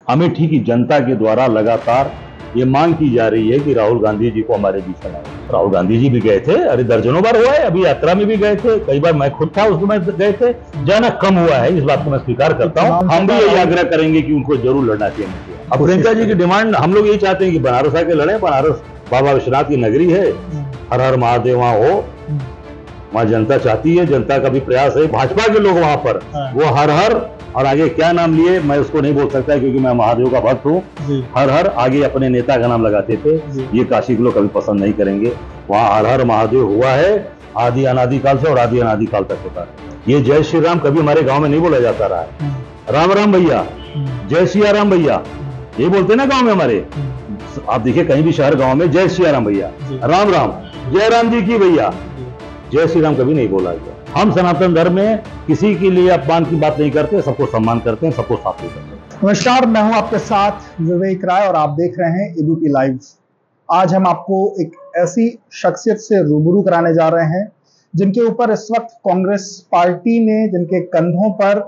अमेठी की जनता के द्वारा लगातार ये मांग की जा रही है कि राहुल गांधी जी को हमारे बीच लाएं। राहुल गांधी जी भी गए थे, अरे दर्जनों बार हुआ है, अभी यात्रा में भी गए थे, कई बार मैं खुद था उस समय गए थे। जाना कम हुआ है, इस बात को मैं स्वीकार करता हूँ। हम भी यही आग्रह करेंगे कि उनको जरूर लड़ना चाहिए। अब प्रियंका जी की डिमांड हम लोग यही चाहते हैं कि बनारस आके लड़े। बनारस बाबा विश्वनाथ की नगरी है, हर हर महादेव वहां हो, वहां जनता चाहती है, जनता का भी प्रयास है। भाजपा के लोग वहां पर वो हर हर और आगे क्या नाम लिए मैं उसको नहीं बोल सकता क्योंकि मैं महादेव का भक्त हूँ। हर हर आगे अपने नेता का नाम लगाते थे, ये काशी के लोग कभी पसंद नहीं करेंगे। वहां हर हर महादेव हुआ है आदि अनादि काल से और आदि अनादि काल तक होता है। ये जय श्री राम कभी हमारे गांव में नहीं बोला जाता रहा है। राम राम भैया, जय सिया राम भैया, ये बोलते ना गांव में हमारे। आप देखिए कहीं भी शहर गांव में जय सिया राम भैया, राम राम, जय राम जी की भैया, जय श्री राम कभी नहीं बोला गया। हम सनातन धर्म में किसी के लिए अपमान की बात नहीं करते, सबको सम्मान करते हैं, सबको साथ करते हैं। नमस्कार, मैं हूं आपके साथ विवेक राय और आप देख रहे हैं एबीपी लाइव। आज हम आपको एक ऐसी शख्सियत से रूबरू कराने जा रहे हैं जिनके ऊपर इस वक्त कांग्रेस पार्टी ने जिनके कंधों पर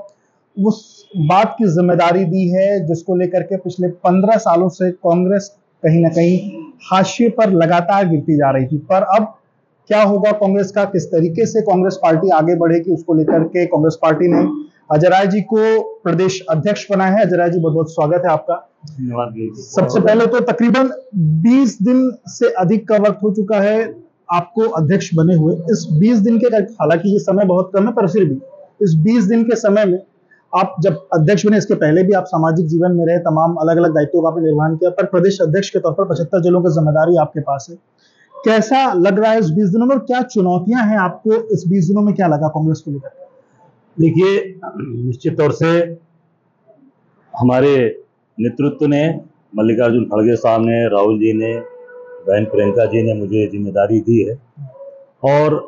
उस बात की जिम्मेदारी दी है जिसको लेकर के पिछले 15 सालों से कांग्रेस कहीं ना कहीं हाशिए पर लगातार गिरती जा रही थी। पर अब क्या होगा कांग्रेस का, किस तरीके से कांग्रेस पार्टी आगे बढ़ेगी, उसको लेकर के कांग्रेस पार्टी ने अजय राय जी को प्रदेश अध्यक्ष बनाया है। अजय राय जी, बहुत बहुत स्वागत है आपका। धन्यवाद। सबसे पहले तो तकरीबन 20 दिन से अधिक का वक्त हो चुका है आपको अध्यक्ष बने हुए। इस 20 दिन के, हालांकि ये समय बहुत कम है, पर फिर भी इस 20 दिन के समय में आप जब अध्यक्ष बने, इसके पहले भी आप सामाजिक जीवन में रहे, तमाम अलग अलग दायित्वों का आपने निर्वहन किया, पर प्रदेश अध्यक्ष के तौर पर 75 जिलों की जिम्मेदारी आपके पास है। कैसा लग रहा है इस 20 दिनों में और क्या चुनौतियां हैं आपको इस 20 दिनों में, क्या लगा कांग्रेस को लेकर? देखिए, निश्चित तौर से हमारे नेतृत्व ने, मल्लिकार्जुन खड़गे साहब ने, राहुल जी ने, बहन प्रियंका जी ने मुझे जिम्मेदारी दी है और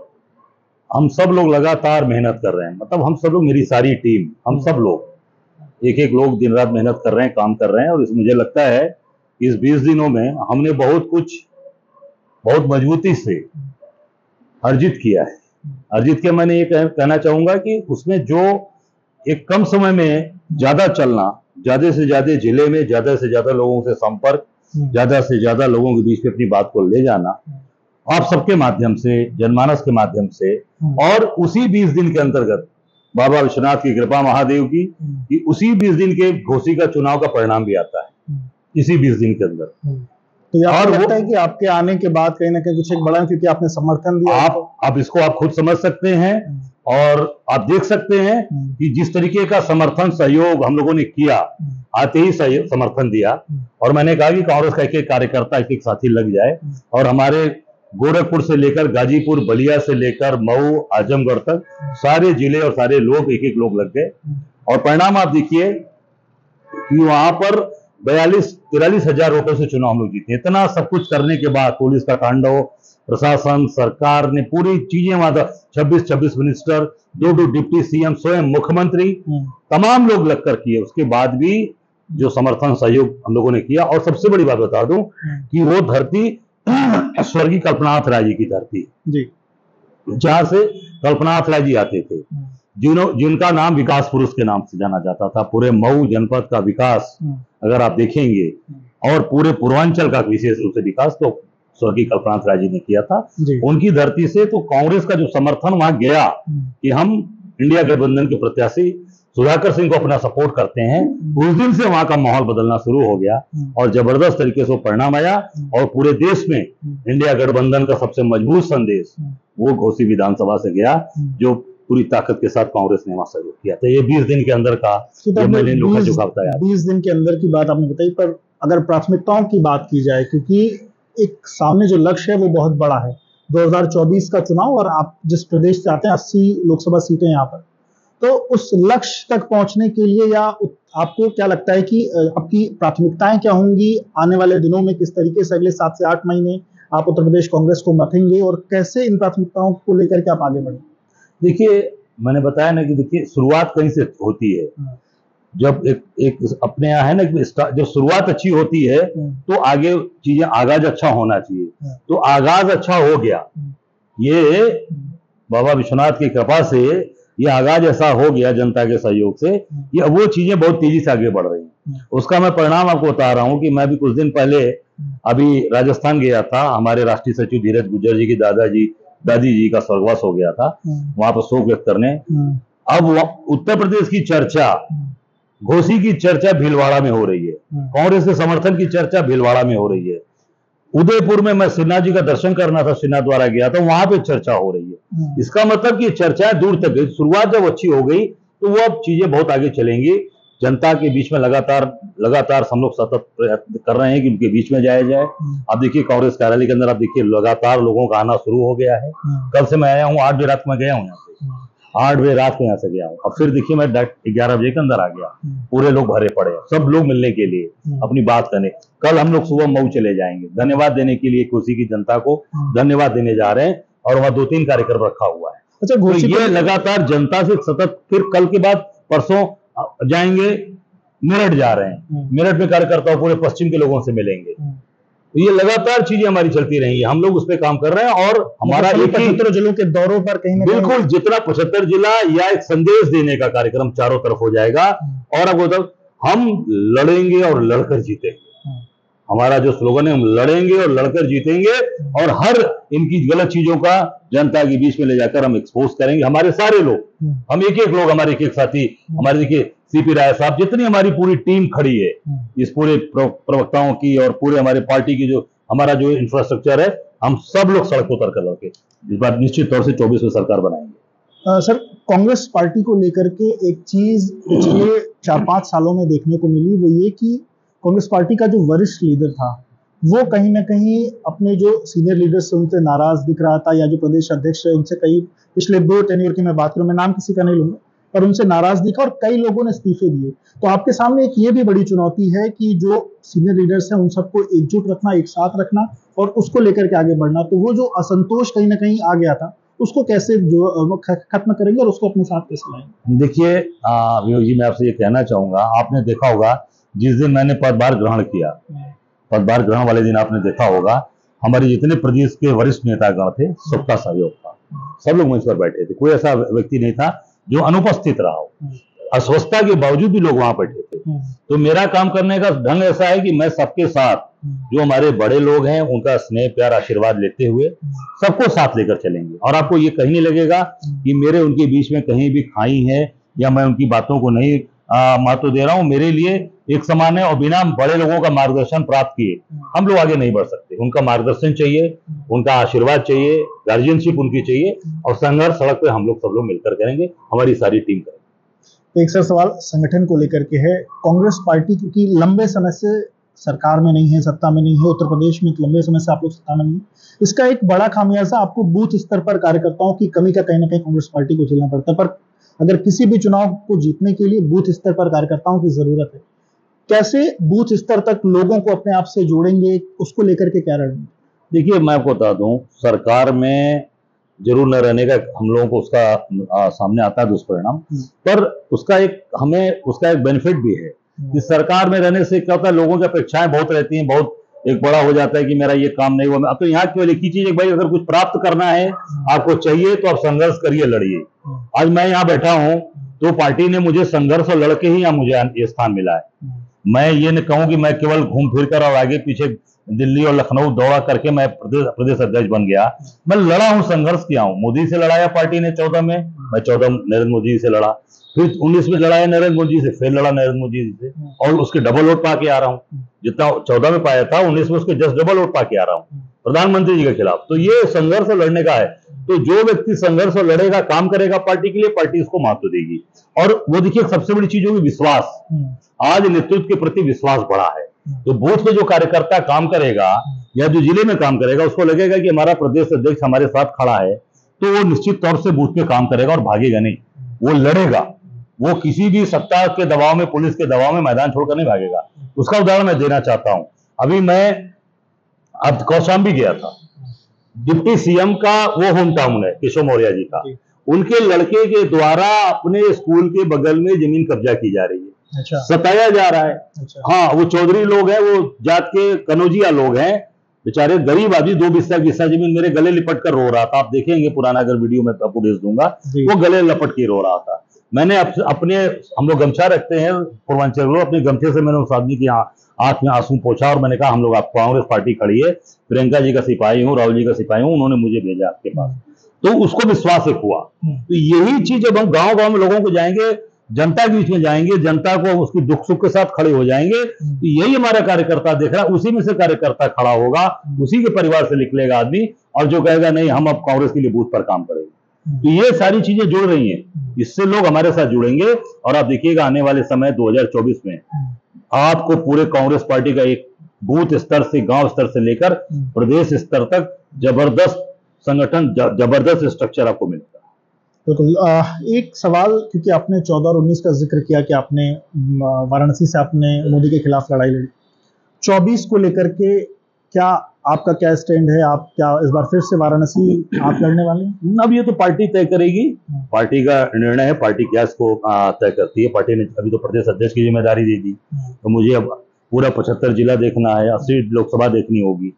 हम सब लोग लगातार मेहनत कर रहे हैं। मतलब हम सब लोग, मेरी सारी टीम, हम सब लोग एक एक लोग दिन रात मेहनत कर रहे हैं, काम कर रहे हैं। और मुझे लगता है इस 20 दिनों में हमने बहुत कुछ बहुत मजबूती से अर्जित किया है। अर्जित के मैंने ये कहना चाहूंगा कि उसमें जो एक कम समय में ज्यादा चलना, ज्यादा से ज्यादा जिले में ज्यादा से ज्यादा लोगों से संपर्क, ज्यादा से ज्यादा लोगों के बीच में अपनी बात को ले जाना, आप सबके माध्यम से, जनमानस के माध्यम से, और उसी 20 दिन के अंतर्गत बाबा विश्वनाथ की कृपा, महादेव की, कि उसी 20 दिन के घोसी का चुनाव का परिणाम भी आता है इसी 20 दिन के अंदर। तो ये आपको लगता है कि आपके आने के बाद कहीं ना कहीं कुछ एक बड़ा, क्योंकि आपने समर्थन दिया, आप इसको आप खुद समझ सकते हैं और आप देख सकते हैं कि जिस तरीके का समर्थन सहयोग हम लोगों ने किया, आते ही समर्थन दिया। और मैंने कहा कि कांग्रेस का एक एक कार्यकर्ता, एक एक साथी लग जाए, और हमारे गोरखपुर से लेकर गाजीपुर, बलिया से लेकर मऊ, आजमगढ़ तक सारे जिले और सारे लोग, एक एक लोग लग गए। और परिणाम आप देखिए कि वहां पर 43 हजार वोटों से चुनाव हम लोग जीते। इतना सब कुछ करने के बाद पुलिस का तांडव, प्रशासन, सरकार ने पूरी चीजें, वहां 26 मिनिस्टर, 2 डिप्टी सीएम, स्वयं मुख्यमंत्री, तमाम लोग लगकर किए। उसके बाद भी जो समर्थन सहयोग हम लोगों ने किया। और सबसे बड़ी बात बता दूं कि वो धरती स्वर्गीय कल्पनाथ राय जी की धरती जी, जहां से कल्पनाथ राय जी आते थे, जिनका नाम विकास पुरुष के नाम से जाना जाता था। पूरे मऊ जनपद का विकास अगर आप देखेंगे, और पूरे पूर्वांचल का विशेष रूप से विकास तो स्वर्गीय कल्पनाथ राय जी ने किया था उनकी धरती से। तो कांग्रेस का जो समर्थन वहां गया कि हम इंडिया गठबंधन के प्रत्याशी सुधाकर सिंह को अपना सपोर्ट करते हैं, उस दिन से वहां का माहौल बदलना शुरू हो गया और जबरदस्त तरीके से परिणाम आया। और पूरे देश में इंडिया गठबंधन का सबसे मजबूत संदेश वो घोसी विधानसभा से गया, जो पूरी ताकत के साथ कांग्रेस ने वहां सहयोग किया। तो ये 20 दिन के अंदर का मैंने लोका चुका बताया। 20 दिन के अंदर की बात आपने बताई, पर अगर प्राथमिकताओं की बात की जाए, क्योंकि एक सामने जो लक्ष्य है वो बहुत बड़ा है, 2024 का चुनाव, और आप जिस प्रदेश से आते हैं 80 लोकसभा सीटें यहाँ पर, तो उस लक्ष्य तक पहुंचने के लिए या आपको क्या लगता है कि आपकी प्राथमिकताएं क्या होंगी आने वाले दिनों में? किस तरीके से अगले 7 से 8 महीने आप उत्तर प्रदेश कांग्रेस को मथेंगे और कैसे इन प्राथमिकताओं को लेकर के आप आगे बढ़ेंगे? देखिए, मैंने बताया ना कि देखिए, शुरुआत कहीं से होती है। जब एक अपने यहाँ है ना, जब शुरुआत अच्छी होती है तो आगे चीजें, आगाज अच्छा होना चाहिए। तो आगाज अच्छा हो गया, ये बाबा विश्वनाथ की कृपा से ये आगाज ऐसा हो गया जनता के सहयोग से, ये वो चीजें बहुत तेजी से आगे बढ़ रही हैं। उसका मैं परिणाम आपको बता रहा हूं कि मैं भी कुछ दिन पहले अभी राजस्थान गया था। हमारे राष्ट्रीय सचिव धीरज गुज्जर जी की दादी जी का स्वर्गवास हो गया था, वहां पर शोक व्यक्त करने। अब उत्तर प्रदेश की चर्चा, घोसी की चर्चा भीलवाड़ा में हो रही है, कांग्रेस के समर्थन की चर्चा भीलवाड़ा में हो रही है। उदयपुर में मैं सिन्हा जी का दर्शन करना था, सिन्हा द्वारा गया था, वहां पे चर्चा हो रही है। इसका मतलब कि चर्चाएं दूर तक गई। शुरुआत जब अच्छी हो गई तो वो अब चीजें बहुत आगे चलेंगी। जनता के बीच में लगातार हम लोग सतत प्रयत्न कर रहे हैं कि उनके बीच में जाया जाए। आप देखिए कांग्रेस कार्यालय के अंदर, आप देखिए लगातार लोगों का आना शुरू हो गया है। कल से मैं आया हूँ, 8 बजे रात में गया हूँ यहाँ से, 8 बजे रात को यहाँ से गया हूँ। अब फिर देखिए मैं 11 बजे के अंदर आ गया। पूरे लोग भरे पड़े हैं, सब लोग मिलने के लिए, अपनी बात करने। कल हम लोग सुबह मऊ चले जाएंगे धन्यवाद देने के लिए, घोसी की जनता को धन्यवाद देने जा रहे हैं, और वहाँ 2-3 कार्यक्रम रखा हुआ है। अच्छा, तो ये लगातार जनता से सतत, फिर कल के बाद परसों जाएंगे, मेरठ जा रहे हैं, मेरठ में कार्यकर्ताओं पूरे पश्चिम के लोगों से मिलेंगे। तो ये लगातार चीजें हमारी चलती रहेंगी, हम लोग उस पर काम कर रहे हैं। और हमारा 75 जिलों के दौरों पर कहीं ना कहीं बिल्कुल जितना 75 जिला या एक संदेश देने का कार्यक्रम चारों तरफ हो जाएगा। और अब हम लड़ेंगे और लड़कर जीतेंगे। हमारा जो स्लोगन है, हम लड़ेंगे और लड़कर जीतेंगे, और हर इनकी गलत चीजों का जनता के बीच में ले जाकर हम एक्सपोज करेंगे। हमारे सारे लोग, हम एक लोग, हमारे एक साथी, हमारे देखिए सीपी राय साहब, जितनी हमारी पूरी टीम खड़ी है, इस पूरे प्रवक्ताओं की और पूरे हमारे पार्टी की, जो हमारा जो इंफ्रास्ट्रक्चर है, हम सब लोग सड़क उतर कर लड़के इस बार निश्चित तौर से 24 में सरकार बनाएंगे। सर, कांग्रेस पार्टी को लेकर के एक चीज पिछले 4-5 सालों में देखने को मिली, वो ये कि कांग्रेस पार्टी का जो वरिष्ठ लीडर था वो कहीं ना कहीं अपने जो सीनियर लीडर से उनसे नाराज दिख रहा था, या जो प्रदेश अध्यक्ष है उनसे कई पिछले 2 टेन्योर की मैं बात करूं, मैं नाम किसी का नहीं लूंगा, पर उनसे नाराज दिखा और कई लोगों ने इस्तीफे दिए। तो आपके सामने एक ये भी बड़ी चुनौती है कि जो सीनियर लीडर्स हैं उन सबको एकजुट रखना, एक साथ रखना और उसको लेकर के आगे बढ़ना। तो वो जो असंतोष कहीं ना कहीं आ गया था, उसको कैसे जो खत्म करेंगे और उसको अपने साथ कैसे लाएंगे? देखिए विनोद जी, मैं आपसे ये कहना चाहूंगा, आपने देखा होगा जिस दिन मैंने पदभार ग्रहण किया, पदभार ग्रहण वाले दिन आपने देखा होगा हमारे जितने प्रदेश के वरिष्ठ नेतागण थे, सबका सहयोग था। सब लोग मंच पर बैठे थे, कोई ऐसा व्यक्ति नहीं था जो अनुपस्थित रहा हो। अस्वस्थता के बावजूद भी लोग वहां बैठे थे। तो मेरा काम करने का ढंग ऐसा है कि मैं सबके साथ, जो हमारे बड़े लोग हैं, उनका स्नेह प्यार आशीर्वाद लेते हुए सबको साथ लेकर चलेंगे। और आपको ये कहीं नहीं लगेगा कि मेरे उनके बीच में कहीं भी खाई है, या मैं उनकी बातों को नहीं महत्व दे रहा हूं। मेरे लिए एक समान है, और बिना बड़े लोगों का मार्गदर्शन प्राप्त किए हम लोग आगे नहीं बढ़ सकते। उनका मार्गदर्शन चाहिए, उनका आशीर्वाद चाहिए, गार्जियनशिप उनकी चाहिए, और संघर्ष सड़क पे हम लोग सब लोग मिलकर करेंगे, हमारी सारी टीम करेंगे। एक सर सवाल संगठन को लेकर के है। कांग्रेस पार्टी क्योंकि लंबे समय से सरकार में नहीं है, सत्ता में नहीं है, उत्तर प्रदेश में लंबे समय से आप लोग सत्ता में नहीं है, इसका एक बड़ा खामियाजा आपको बूथ स्तर पर कार्यकर्ताओं की कमी का कहीं ना कहीं कांग्रेस पार्टी को झेलना पड़ता है। पर अगर किसी भी चुनाव को जीतने के लिए बूथ स्तर पर कार्यकर्ताओं की जरूरत है, कैसे बूथ स्तर तक लोगों को अपने आप से जोड़ेंगे, उसको लेकर के क्या रणनीति? देखिए, मैं आपको बता दूं, सरकार में जरूर न रहने का हम लोगों को उसका सामने आता है दुष्परिणाम, पर उसका एक बेनिफिट भी है कि सरकार में रहने से क्या होता है, लोगों की अपेक्षाएं बहुत रहती हैं, बहुत एक बड़ा हो जाता है कि मेरा ये काम नहीं हुआ। अब तो यहाँ केवल एक ही चीज है, भाई अगर कुछ प्राप्त करना है, आपको चाहिए, तो आप संघर्ष करिए, लड़िए। आज मैं यहाँ बैठा हूँ तो पार्टी ने मुझे संघर्ष और लड़के ही यहाँ मुझे ये स्थान मिला है। मैं ये नहीं कहूँ कि मैं केवल घूम फिर कर और आगे पीछे दिल्ली और लखनऊ दौड़ा करके मैं प्रदेश अध्यक्ष बन गया। मैं लड़ा हूँ, संघर्ष किया हूँ। मोदी से लड़ाया पार्टी ने 14 में, मैं 14 नरेंद्र मोदी से लड़ा, फिर 19 में लड़ाया नरेंद्र मोदी से, फिर लड़ा नरेंद्र मोदी से, और उसके डबल वोट पा के आ रहा हूँ। जितना 14 में पाया था, 19 में उसके जस्ट डबल वोट पा के आ रहा हूँ प्रधानमंत्री जी के खिलाफ। तो ये संघर्ष और लड़ने का है। तो जो व्यक्ति संघर्ष और लड़ेगा, काम करेगा पार्टी के लिए, पार्टी उसको महत्व देगी। और वो देखिए, सबसे बड़ी चीज होगी विश्वास। आज नेतृत्व के प्रति विश्वास बढ़ा है। तो बूथ पे जो कार्यकर्ता काम करेगा या जो जिले में काम करेगा, उसको लगेगा कि हमारा प्रदेश अध्यक्ष हमारे साथ खड़ा है, तो वो निश्चित तौर से बूथ पे काम करेगा और भागेगा नहीं, वो लड़ेगा। वो किसी भी सत्ता के दबाव में, पुलिस के दबाव में मैदान छोड़कर नहीं भागेगा। उसका उदाहरण मैं देना चाहता हूं। अभी मैं अब कौशाम्बी गया था, डिप्टी सीएम का वो होम टाउन है, केशव मौर्य जी का, उनके लड़के के द्वारा अपने स्कूल के बगल में जमीन कब्जा की जा रही है। अच्छा। सताया जा रहा है। अच्छा। हाँ, वो चौधरी लोग हैं, वो जात के कनौजिया लोग हैं, बेचारे गरीब आदमी, 2 बिस्सा जमीन मेरे गले लिपट कर रो रहा था। आप देखेंगे पुराना अगर वीडियो में आपको भेज दूंगा, वो गले लपट के रो रहा था। मैंने अपने, हम लोग गमछा रखते हैं पूर्वांचल लोग, अपने गमछे से मैंने उस आदमी की आंख में आंसू पोंछा और मैंने कहा हम लोग, आप कांग्रेस पार्टी खड़ी है, प्रियंका जी का सिपाही हूँ, राहुल जी का सिपाही हूँ, उन्होंने मुझे भेजा आपके पास। तो उसको विश्वास एक हुआ। तो यही चीज जब हम गांव गांव में लोगों को जाएंगे, जनता के बीच में जाएंगे, जनता को उसकी दुख सुख के साथ खड़े हो जाएंगे, तो यही हमारा कार्यकर्ता देख रहा है, उसी में से कार्यकर्ता खड़ा होगा, उसी के परिवार से निकलेगा आदमी, और जो कहेगा नहीं हम अब कांग्रेस के लिए बूथ पर काम करेंगे। तो ये सारी चीजें जुड़ रही हैं, इससे लोग हमारे साथ जुड़ेंगे। और आप देखिएगा आने वाले समय 2024 में आपको पूरे कांग्रेस पार्टी का एक बूथ स्तर से, गांव स्तर से लेकर प्रदेश स्तर तक जबरदस्त संगठन, जबरदस्त स्ट्रक्चर आपको मिलेगा। बिल्कुल। एक सवाल, क्योंकि आपने 14 और 19 का जिक्र किया कि आपने वाराणसी से आपने मोदी के खिलाफ लड़ाई लड़ी, 24 को लेकर के क्या आपका क्या स्टैंड है? आप क्या इस बार फिर से वाराणसी आप लड़ने वाले हैं? अब ये तो पार्टी तय करेगी, पार्टी का निर्णय है, पार्टी क्या इसको तय करती है। पार्टी ने अभी तो प्रदेश अध्यक्ष की जिम्मेदारी दे दी, तो मुझे अब पूरा 75 जिला देखना है, 80 लोकसभा देखनी होगी।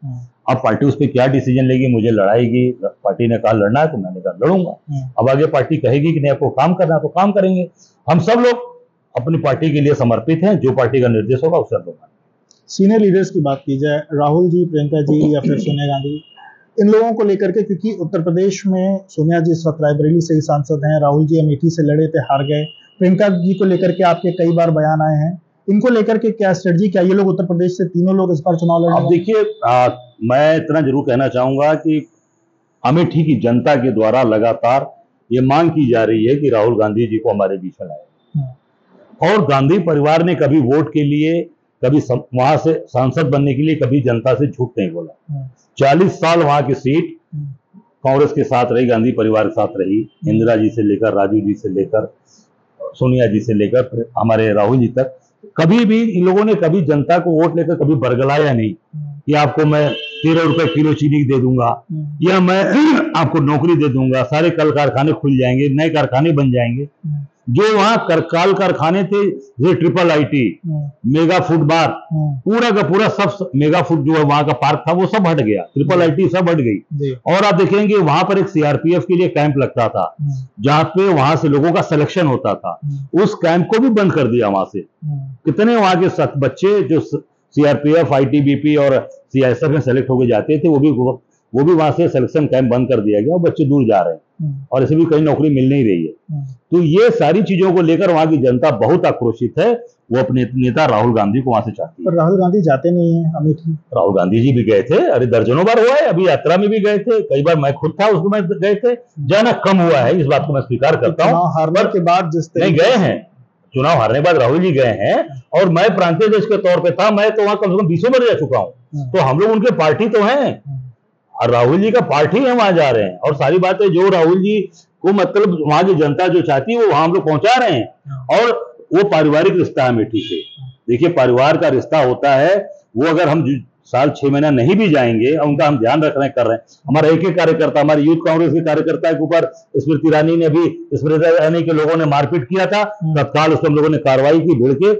अब पार्टी उस पर क्या डिसीजन लेगी, मुझे लड़ाएगी, पार्टी ने कहा लड़ना है तो मैंने कहा लड़ूंगा। अब आगे पार्टी कहेगी कि नहीं आपको काम करना है तो काम करेंगे। हम सब लोग अपनी पार्टी के लिए समर्पित हैं, जो पार्टी का निर्देश होगा उससे हम लोग। सीनियर लीडर्स की बात की जाए, राहुल जी, प्रियंका जी या फिर सोनिया गांधी, इन लोगों को लेकर के, क्योंकि उत्तर प्रदेश में सोनिया जी इस वक्त रायबरेली से ही सांसद हैं, राहुल जी अमेठी से लड़े थे, हार गए, प्रियंका जी को लेकर के आपके कई बार बयान आए हैं, इनको लेकर के क्या स्ट्रेटजी, क्या ये लोग उत्तर प्रदेश से तीनों लोग इस बार चुनाव लड़ेंगे? अब देखिए, मैं इतना जरूर कहना चाहूंगा कि अमेठी की जनता के द्वारा लगातार ये मांग की जा रही है कि राहुल गांधी जी को हमारे बीच में लाए, और गांधी परिवार ने कभी वोट के लिए, कभी वहां से सांसद बनने के लिए कभी जनता से झूठ नहीं बोला। 40 साल वहां की सीट कांग्रेस के साथ रही, गांधी परिवार के साथ रही, इंदिरा जी से लेकर, राजीव जी से लेकर, सोनिया जी से लेकर हमारे राहुल जी तक। कभी भी इन लोगों ने कभी जनता को वोट लेकर कभी बरगलाया नहीं कि आपको मैं 13 रुपए किलो चीनी दे दूंगा, या मैं आपको नौकरी दे दूंगा, सारे कल कारखाने खुल जाएंगे, नए कारखाने बन जाएंगे। जो वहां काल कारखाने थे, ये ट्रिपल आईटी, मेगा फूड बार, पूरा का पूरा सब मेगा फूड जो है वहां का पार्क था वो सब हट गया, ट्रिपल आईटी सब हट गई। और आप देखेंगे वहां पर एक सीआरपीएफ के लिए कैंप लगता था, जहां पे वहां से लोगों का सिलेक्शन होता था, उस कैंप को भी बंद कर दिया वहां से। कितने वहां के बच्चे जो सीआरपीएफ, आईटीबीपी और सीआईएसएफ में सेलेक्ट होके जाते थे, वो भी वहां से सिलेक्शन कैंप बंद कर दिया गया, और बच्चे दूर जा रहे हैं, और ऐसे भी कहीं नौकरी मिल नहीं रही है। तो ये सारी चीजों को लेकर वहां की जनता बहुत आक्रोशित है, वो अपने नेता राहुल गांधी को वहां से चाहती है। पर राहुल गांधी जाते नहीं है अमेठी। राहुल गांधी जी भी गए थे, अरे दर्जनों बार हुआ है, अभी यात्रा में भी गए थे, कई बार मैं खुद था उसमें गए थे, जाना कम हुआ है, इस बात को मैं स्वीकार करता हूँ। हारने के बाद जिस नहीं गए हैं, चुनाव हारने के बाद राहुल जी गए हैं, और मैं प्रांतीय अध्यक्ष के तौर पे था, मैं तो वहां कम से कम 20 बार जा चुका हूँ। तो हम लोग उनके पार्टी तो हैं, और राहुल जी का पार्टी है, वहां जा रहे हैं, और सारी बातें जो राहुल जी को मतलब वहां की जनता जो चाहती है वो वहां हम लोग पहुंचा रहे हैं। और वो पारिवारिक रिश्ता है अमेठी से। देखिए, परिवार का रिश्ता होता है, वो अगर हम साल 6 महीना नहीं भी जाएंगे, उनका हम ध्यान रख रहे हैं, कर रहे हैं। हमारा एक एक कार्यकर्ता, हमारे यूथ कांग्रेस के कार्यकर्ता के ऊपर स्मृति ईरानी ने भी, स्मृति ईरानी के लोगों ने मारपीट किया था, तत्काल उस पर हम लोगों ने कार्रवाई की, भिड़ के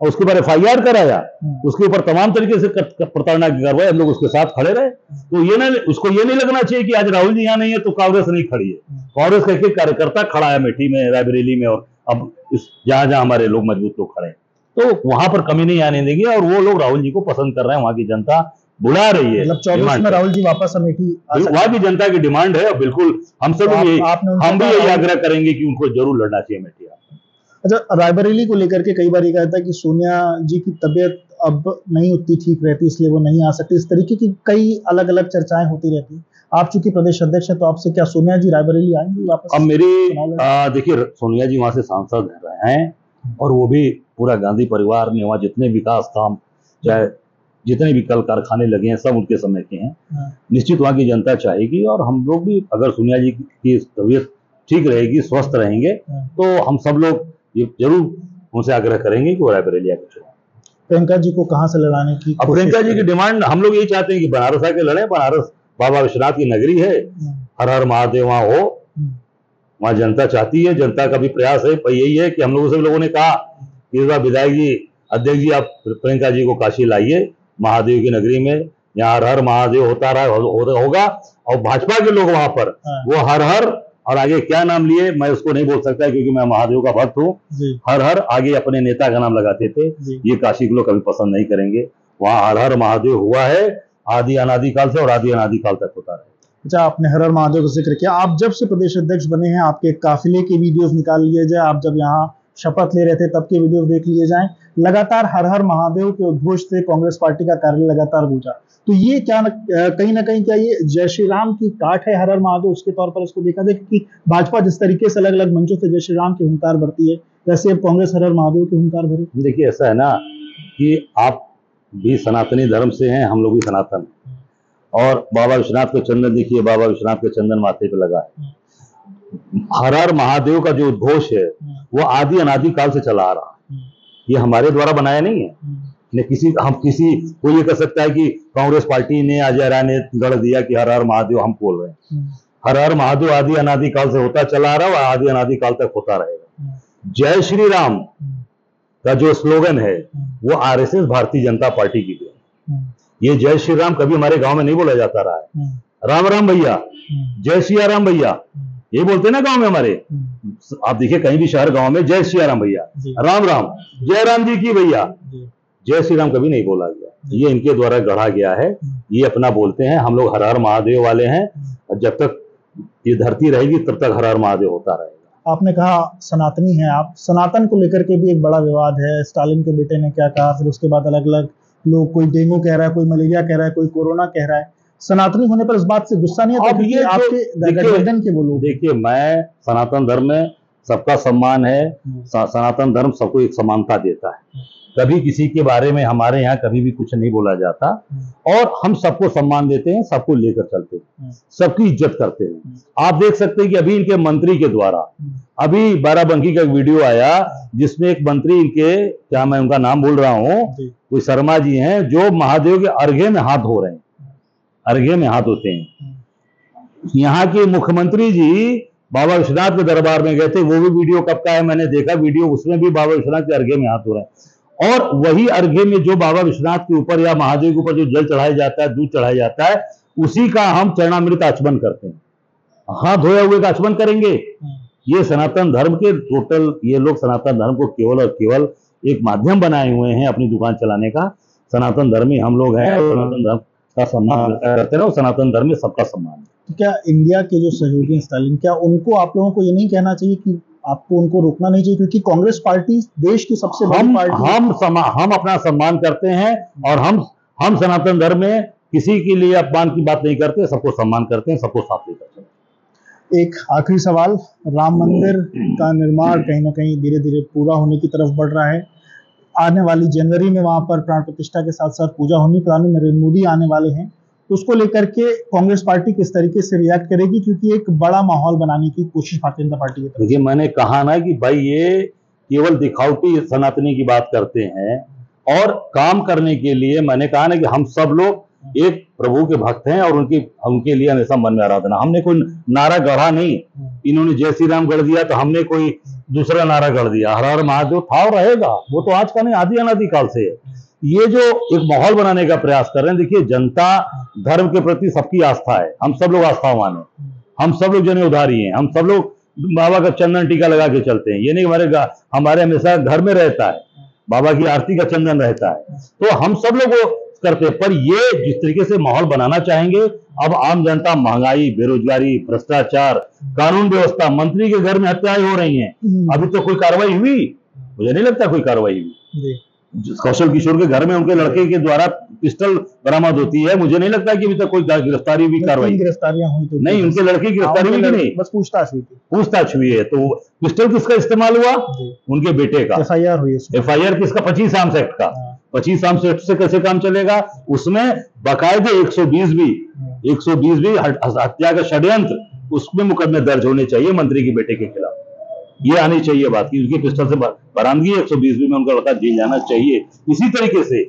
उसके ऊपर FIR कराया, उसके ऊपर तमाम तरीके से प्रताड़ना की कार्रवाई, हम लोग उसके साथ खड़े रहे। तो उसको ये नहीं लगना चाहिए कि आज राहुल जी यहाँ नहीं है तो कांग्रेस नहीं खड़ी है। कांग्रेस का एक एक कार्यकर्ता खड़ा है अमेठी में, रायबरेली में, और अब जहां जहां हमारे लोग मजबूत लोग खड़े हैं, तो वहां पर कमी नहीं आने देंगे। और वो लोग राहुल जी को पसंद कर रहे हैं, वहां की जनता बुला रही है। मतलब 24 में राहुल जी वापस अमेठी, वहां की जनता की डिमांड है, बिल्कुल हम सब हम भी यही आग्रह करेंगे कि उनको जरूर लड़ना चाहिए अमेठी। अच्छा, रायबरेली को लेकर के कई बार ये कहता है कि सोनिया जी की तबीयत अब नहीं उतनी ठीक रहती, इसलिए वो नहीं आ सकती, इस तरीके की कई अलग अलग चर्चाएं होती रहती हैं। आप चूंकि प्रदेश अध्यक्ष हैं, तो आपसे क्या सोनिया जी रायबरेली आएंगी वापस? अब देखिए, सोनिया जी वहां से सांसद रहे हैं, और वो भी पूरा गांधी परिवार ने वहां जितने विकास काम, चाहे जितने भी कल कारखाने लगे हैं, सब उनके समय के हैं। निश्चित वहां की जनता चाहेगी, और हम लोग भी, अगर सोनिया जी की तबीयत ठीक रहेगी, स्वस्थ रहेंगे, तो हम सब लोग ये जरूर उनसे आग्रह करेंगे कि वो रायबरेली आके चुनाव। प्रियंका जी को कहां से लड़ाने की? अब प्रियंका जी की डिमांड हम लोग यही चाहते हैं कि बनारस आके लड़े। बनारस बाबा विश्वनाथ की नगरी है, हर हर महादेव वहां हो, वहां जनता चाहती है, जनता का भी प्रयास है। यही है कि हम लोगों से लोगों ने कहा कि इस बार विधायक जी, अध्यक्ष जी, आप प्रियंका जी को काशी लाइए, महादेव की नगरी में, यहाँ हर हर महादेव होता रहा होगा, और भाजपा के लोग वहां पर वो हर हर और आगे क्या नाम लिए मैं उसको नहीं बोल सकता क्योंकि मैं महादेव का भक्त हूँ। हर हर आगे अपने नेता का नाम लगाते थे, ये काशी के लोग कभी पसंद नहीं करेंगे। वहाँ हर हर महादेव हुआ है आदि अनादि काल से और आदि अनादि काल तक होता रहे। अच्छा, आपने हर हर महादेव का जिक्र किया। आप जब से प्रदेश अध्यक्ष बने हैं, आपके काफिले के वीडियोस निकाल लिए जाए, आप जब यहाँ शपथ ले रहे थे तब के वीडियोस देख लिए जाएं, लगातार हर हर महादेव के उद्घोष से कांग्रेस पार्टी का कार्यालय लगातार गूंजा। तो ये क्या कहीं ना कहीं क्या ये जय श्री राम की काट है हर हर महादेव, उसके तौर पर इसको देखा जाए कि भाजपा जिस तरीके से अलग अलग मंचों से जय श्री राम की हुंकार भरती है, वैसे अब कांग्रेस हर हर महादेव की हुंकार भरे? देखिए ऐसा है ना कि आप भी सनातनी धर्म से हैं, हम लोग भी सनातन हैं। और बाबा विश्वनाथ का चंदन देखिए, बाबा विश्वनाथ का चंदन माथे पे लगा है। हर हर महादेव का जो उद्घोष है वो आदि अनादि काल से चला आ रहा है, ये हमारे द्वारा बनाया नहीं है। ने किसी कोई ये कह सकता है कि कांग्रेस पार्टी ने अजय राय ने गढ़ दिया कि हर हर महादेव हम बोल रहे हैं। हर हर महादेव आदि अनादि काल से होता चला आ रहा है और आदि अनादि काल तक होता रहेगा। जय श्री राम का जो स्लोगन है वो आरएसएस भारतीय जनता पार्टी की है। ये जय श्री राम कभी हमारे गांव में नहीं बोला जाता रहा है। राम राम भैया, जय सिया राम भैया, ये बोलते हैं ना गांव में हमारे। आप देखिए कहीं भी शहर गांव में जय सिया राम भैया, राम राम, जय राम जी की भैया, जय श्री राम कभी नहीं बोला गया। ये इनके द्वारा गढ़ा गया है, ये अपना बोलते हैं। हम लोग हर हर महादेव वाले हैं और जब तक ये धरती रहेगी तब तक हर हर महादेव होता रहेगा। आपने कहा सनातनी हैं आप, सनातन को लेकर के भी एक बड़ा विवाद है। स्टालिन के बेटे ने क्या कहा, फिर उसके बाद अलग अलग लोग, कोई डेंगू कह रहा है, कोई मलेरिया कह रहा है, कोई कोरोना कह रहा है। सनातनी होने पर इस बात से गुस्सा नहीं आता? ये आपके गठबंधन के वो लोग। देखिए मैं सनातन धर्म में सबका सम्मान है, सनातन धर्म सबको एक समानता देता है। कभी किसी के बारे में हमारे यहाँ कभी भी कुछ नहीं बोला जाता और हम सबको सम्मान देते हैं, सबको लेकर चलते हैं, सबकी इज्जत करते हैं। आप देख सकते हैं कि अभी इनके मंत्री के द्वारा अभी बाराबंकी का एक वीडियो आया जिसमें एक मंत्री इनके, क्या मैं उनका नाम भूल रहा हूँ, कोई शर्मा जी हैं, जो महादेव के अर्घे में हाथ धो रहे हैं, अर्घे में हाथ धोते हैं। यहाँ के मुख्यमंत्री जी बाबा विश्वनाथ के दरबार में गए थे, वो भी वीडियो कब का है मैंने देखा वीडियो, उसमें भी बाबा विश्वनाथ के अर्घे में हाथ धो रहे हैं। और वही अर्घे में जो बाबा विश्वनाथ के ऊपर या महादेव के ऊपर जो जल चढ़ाया जाता है, दूध चढ़ाया जाता है, उसी का हम चरणामृत आचमन करते हैं, हाथ धोए हुए का आचमन करेंगे। ये सनातन धर्म के टोटल, ये लोग सनातन धर्म को केवल और केवल एक माध्यम बनाए हुए हैं अपनी दुकान चलाने का। सनातन धर्मी हम लोग हैं, सनातन धर्म का सम्मान करते हैं और सनातन धर्म में सबका सम्मान है। तो क्या इंडिया के जो सहयोगी स्टालिन, क्या उनको आप लोगों को ये नहीं कहना चाहिए कि आपको उनको रोकना नहीं चाहिए, क्योंकि कांग्रेस पार्टी देश की सबसे बड़ी पार्टी है। हम अपना सम्मान करते हैं और हम सनातन धर्म में किसी के लिए अपमान की बात नहीं करते, सबको सम्मान करते हैं, सबको साथ लेकर चलते हैं। एक आखिरी सवाल, राम मंदिर का निर्माण कहीं ना कहीं धीरे धीरे पूरा होने की तरफ बढ़ रहा है। आने वाली जनवरी में वहां पर प्राण प्रतिष्ठा के साथ साथ पूजा होनी, प्रधानमंत्री नरेंद्र मोदी आने वाले हैं, उसको लेकर के कांग्रेस पार्टी किस तरीके से रिएक्ट करेगी, क्योंकि एक बड़ा माहौल बनाने की कोशिश भारतीय जनता पार्टी की तरफ। देखिए मैंने कहा ना कि भाई ये केवल दिखावटी सनातनी की बात करते हैं और काम करने के लिए मैंने कहा ना कि हम सब लोग एक प्रभु के भक्त हैं और उनके लिए हमेशा मन में आराधना। हमने कोई नारा गढ़ा नहीं, इन्होंने जय श्री राम गढ़ दिया तो हमने कोई दूसरा नारा गढ़ दिया। हर हर महादेव था और रहेगा, वो तो आज का नहीं, आदि अनादि काल से है। ये जो एक माहौल बनाने का प्रयास कर रहे हैं, देखिए जनता धर्म के प्रति सबकी आस्था है, हम सब लोग आस्थावान हैं, हम सब लोग जन उधारी हैं, हम सब लोग बाबा का चंदन टीका लगा के चलते हैं। ये नहीं हमारे हमेशा घर में रहता है, बाबा की आरती का चंदन रहता है, तो हम सब लोग वो करते हैं। पर ये जिस तरीके से माहौल बनाना चाहेंगे, अब आम जनता, महंगाई, बेरोजगारी, भ्रष्टाचार, कानून व्यवस्था, मंत्री के घर में हत्याएं हो रही हैं, अभी तो कोई कार्रवाई हुई? मुझे नहीं लगता कोई कार्रवाई हुई। कौशल किशोर के घर में उनके लड़के के द्वारा पिस्टल बरामद होती है, मुझे नहीं लगता कि अभी तक कोई गिरफ्तारी भी कार्रवाई, गिरफ्तारियां हुई तो नहीं, उनके लड़के की गिरफ्तारी हुई कि नहीं, बस पूछताछ हुई थी। पूछताछ हुई है। तो पिस्टल किसका इस्तेमाल हुआ? उनके बेटे का। एफआईआर हुई, एफआईआर किसका? 25 आर्म्स एक्ट का। 25 आर्म्स एक्ट से कैसे काम चलेगा? उसमें बाकायदे 120 भी हत्या का षड्यंत्र, उसमें मुकदमे दर्ज होने चाहिए मंत्री के बेटे के खिलाफ। ये आनी चाहिए बात की उसकी पिस्टल से बरामदगी 120 में उनका लड़का जेल जाना चाहिए। इसी तरीके से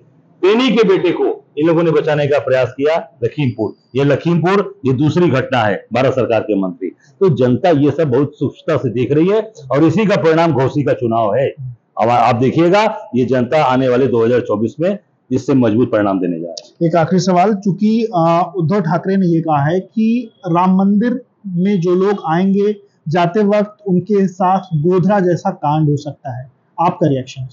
पेनी के बेटे को इन लोगों ने बचाने का प्रयास किया लखीमपुर, ये दूसरी घटना है, भारत सरकार के मंत्री। तो जनता ये सब बहुत सूक्ष्मता से देख रही है और इसी का परिणाम घोसी का चुनाव है। अब आप देखिएगा ये जनता आने वाले 2024 में इससे मजबूत परिणाम देने जा रहा है। एक आखिरी सवाल, चूंकि उद्धव ठाकरे ने ये कहा है कि राम मंदिर में जो लोग आएंगे जाते वक्त उनके साथ गोधरा जैसा कांड हो सकता है? आपका रिएक्शन?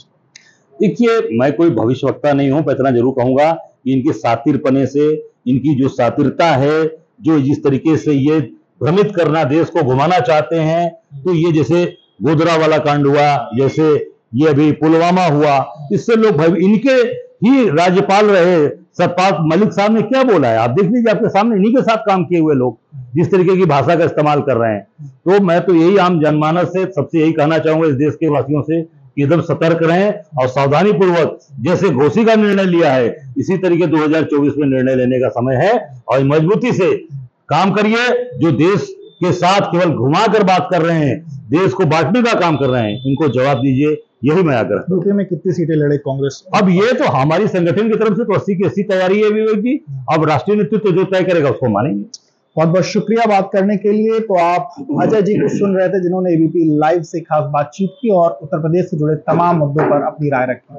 देखिए, मैं कोई भविष्यवक्ता नहीं हूं, पर इतना जरूर कहूंगा कि इनके सातिरपने से, इनकी जो सातिरता है, जो जिस तरीके से ये भ्रमित करना, देश को घुमाना चाहते हैं, तो ये जैसे गोधरा वाला कांड हुआ, जैसे ये अभी पुलवामा हुआ, इससे लोग इनके ही राज्यपाल रहे सतपाल मलिक साहब ने क्या बोला है, आप देख लीजिए, आपके सामने इन्हीं के साथ काम किए हुए लोग जिस तरीके की भाषा का इस्तेमाल कर रहे हैं। तो मैं तो यही आम जनमानस से सबसे यही कहना चाहूंगा, इस देश के वासियों से, कि एकदम सतर्क रहें और सावधानी पूर्वक, जैसे घोषी का निर्णय लिया है, इसी तरीके 2024 में निर्णय लेने का समय है, और मजबूती से काम करिए। जो देश के साथ केवल घुमा कर बात कर रहे हैं, देश को बांटने का काम कर रहे हैं, इनको जवाब दीजिए, यही मैं आग्रह। यूपी में कितनी सीटें लड़े कांग्रेस? अब ये तो हमारी संगठन की तरफ से तो 80 की 80 तैयारी है विवेक जी। अब राष्ट्रीय नेतृत्व जो तय करेगा उसको मानेंगे। बहुत बहुत शुक्रिया बात करने के लिए। तो आप अजय जी को सुन रहे थे, जिन्होंने एबीपी लाइव से खास बातचीत की और उत्तर प्रदेश से जुड़े तमाम मुद्दों पर अपनी राय रखी।